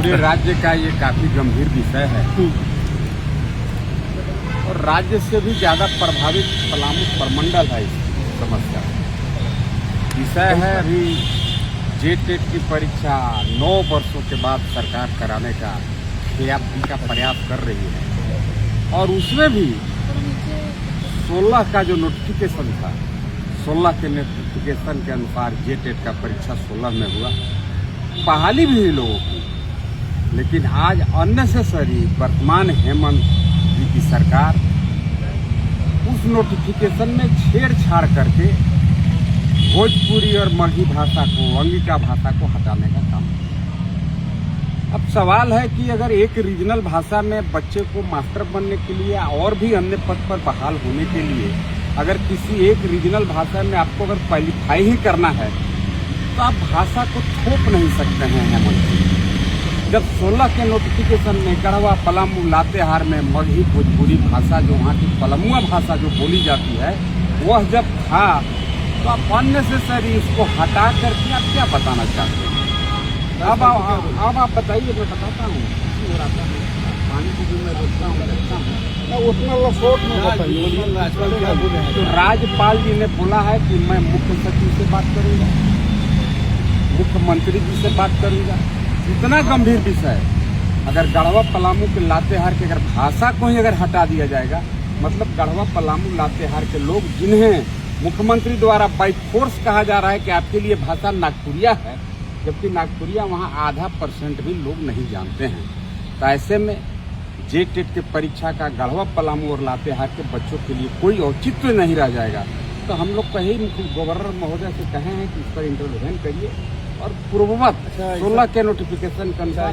पूरे राज्य का ये काफी गंभीर विषय है और राज्य से भी ज्यादा प्रभावित पलामू प्रमंडल है इस समस्या। विषय है अभी जेटेट की परीक्षा 9 वर्षों के बाद सरकार कराने का प्रयास कर रही है और उसमें भी 16 का जो नोटिफिकेशन था, 16 के नोटिफिकेशन के अनुसार जेटेट का परीक्षा 16 में हुआ, बहाली भी हुई लोगों की। लेकिन आज अननेसेसरी वर्तमान हेमंत जी की सरकार उस नोटिफिकेशन में छेड़छाड़ करके भोजपुरी और मगही भाषा को, अंगिका भाषा को हटाने का काम। अब सवाल है कि अगर एक रीजनल भाषा में बच्चे को मास्टर बनने के लिए और भी अन्य पद पर बहाल होने के लिए अगर किसी एक रीजनल भाषा में आपको अगर क्वालिफाई ही करना है तो आप भाषा को थोप नहीं सकते हैं हेमंत जी। जब 16 के नोटिफिकेशन में गढ़वा, पलामू, लातेहार में मगही भोजपुरी भाषा जो वहाँ की पलामुआ भाषा जो बोली जाती है वह जब था तो आप अननेसेसरी इसको हटा करके आप क्या बताना चाहते हैं? अब आप बताइए, मैं बताता हूँ। पानी को भी मैं रोकता हूँ, उतना लसोट में बताइए। तो राज्यपाल जी ने बोला है कि मैं मुख्य सचिव से बात करूँगा, मुख्यमंत्री जी से बात करूँगा। इतना गंभीर विषय, अगर गढ़वा, पलामू के, लातेहार के अगर भाषा को ही अगर हटा दिया जाएगा, मतलब गढ़वा, पलामू, लातेहार के लोग जिन्हें मुख्यमंत्री द्वारा बाई फोर्स कहा जा रहा है कि आपके लिए भाषा नागपुरिया है, जबकि नागपुरिया वहाँ आधा % भी लोग नहीं जानते हैं। तो ऐसे में जेटेट के परीक्षा का गढ़वा, पलामू और लातेहार के बच्चों के लिए कोई औचित्य नहीं रह जाएगा। तो हम लोग कहीं गवर्नर महोदय से कहे हैं कि इस पर इंटरवेंशन करिए और पूर्ववत 16 के नोटिफिकेशन के अनुसार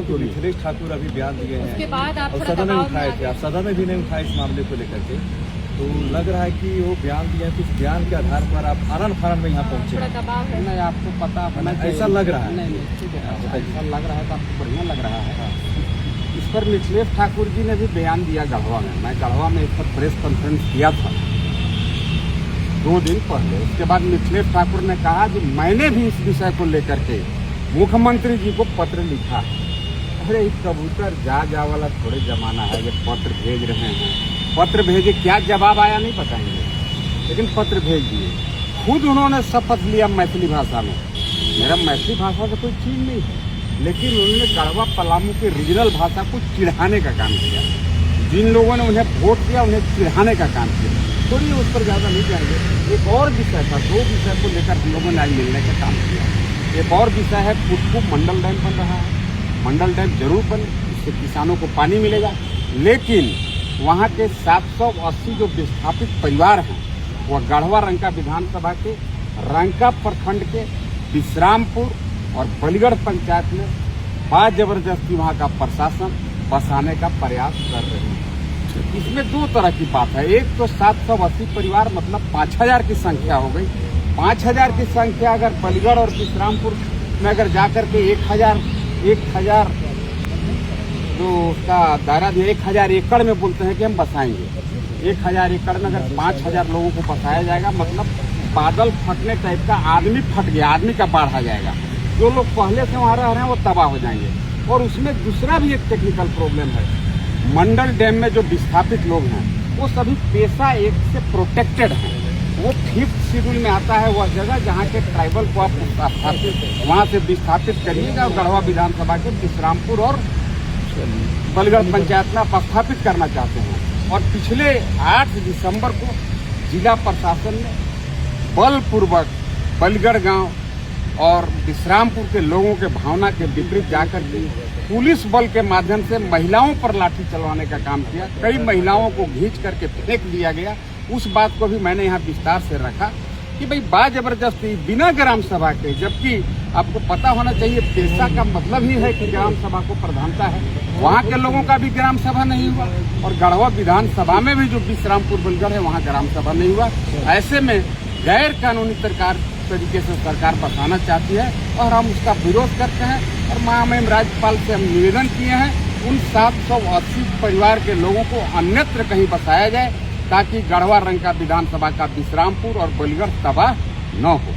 मिथिलेश ठाकुर अभी बयान दिए हैं, उसके बाद आप और सदन में उठाए थे, आप सदन में भी नहीं उठाए इस मामले को लेकर के। तो लग रहा है कि वो बयान दिए हैं, कुछ बयान के आधार पर आप आनन फानन में यहाँ पहुंचे। नहीं, आपको पता होना ऐसा लग रहा है। नहीं, ठीक है, ऐसा लग रहा है तो आपको बढ़िया लग रहा है। इस पर मिथिलेश ठाकुर जी ने भी बयान दिया गढ़वा में। मैं गढ़वा में इस पर प्रेस कॉन्फ्रेंस किया था 2 दिन पहले। उसके बाद मिथिलेश ठाकुर ने कहा कि मैंने भी इस विषय को लेकर के मुख्यमंत्री जी को पत्र लिखा। अरे इस कबूतर जा वाला थोड़े जमाना है, ये पत्र भेज रहे हैं। पत्र भेजे, क्या जवाब आया नहीं बताएंगे, लेकिन पत्र भेज दिए। खुद उन्होंने शपथ लिया मैथिली भाषा में। मेरा मैथिली भाषा से कोई चीज नहीं है, लेकिन उन्होंने गढ़वा, पलामू के रीजनल भाषा को चिढ़ाने का काम किया। जिन लोगों ने उन्हें वोट दिया उन्हें चिढ़ाने का काम किया। थोड़ी उस पर ज़्यादा नहीं जाएंगे। एक और विषय था, 2 विषय को लेकर हम लोगों ने आज मिलने का काम किया। एक और विषय है, पुटकुप मंडल डैम बन रहा है। मंडल डैम जरूर बने, इससे किसानों को पानी मिलेगा, लेकिन वहाँ के 780 जो विस्थापित परिवार हैं वह गढ़वा रंका विधानसभा के रंका प्रखंड के विश्रामपुर और बलिगढ़ पंचायत में जबरदस्ती वहाँ का प्रशासन बसाने का प्रयास कर रहे हैं। इसमें 2 तरह की बात है। एक तो 780 परिवार मतलब 5000 की संख्या हो गई। 5000 की संख्या अगर बलिगढ़ और विश्रामपुर में अगर जाकर के 1000 जो उसका दायरा दिया, 1000 एकड़ में बोलते हैं कि हम बसाएंगे। 1000 एकड़ में अगर 5000 लोगों को बसाया जाएगा, मतलब बादल फटने टाइप का, आदमी फट गया, आदमी का बाढ़ आ जाएगा। जो लोग पहले से वहाँ रह रहे हैं वो तबाह हो जाएंगे। और उसमें दूसरा भी एक टेक्निकल प्रॉब्लम है। मंडल डैम में जो विस्थापित लोग हैं वो सभी पेशा एक्ट से प्रोटेक्टेड हैं। वो 5th शेड्यूल में आता है वह जगह जहाँ के ट्राइबल को आप स्थापित वहाँ से विस्थापित करिएगा। गढ़वा विधानसभा के विश्रामपुर और बलिगढ़ पंचायत में आप स्थापित करना चाहते हैं। और पिछले 8 दिसंबर को जिला प्रशासन ने बलपूर्वक बलिगढ़ गांव और विश्रामपुर के लोगों के भावना के विपरीत जाकर के पुलिस बल के माध्यम से महिलाओं पर लाठी चलवाने का काम किया। कई महिलाओं को खींच करके फेंक दिया गया। उस बात को भी मैंने यहाँ विस्तार से रखा कि भाई बाजबरदस्ती बिना ग्राम सभा के, जबकि आपको पता होना चाहिए पेशा का मतलब ही है कि ग्राम सभा को प्रधानता है। वहाँ के लोगों का भी ग्राम सभा नहीं हुआ और गढ़वा विधानसभा में भी जो विश्रामपुर बलिगढ़ है वहाँ ग्राम सभा नहीं हुआ। ऐसे में गैर कानूनी तरीके से सरकार बसाना चाहती है और हम उसका विरोध करते हैं। और महामहिम राज्यपाल से हम निवेदन किए हैं उन 780 परिवार के लोगों को अन्यत्र कहीं बसाया जाए ताकि गढ़वा रंका विधानसभा का विश्रामपुर और बलिगढ़ तबाह न हो।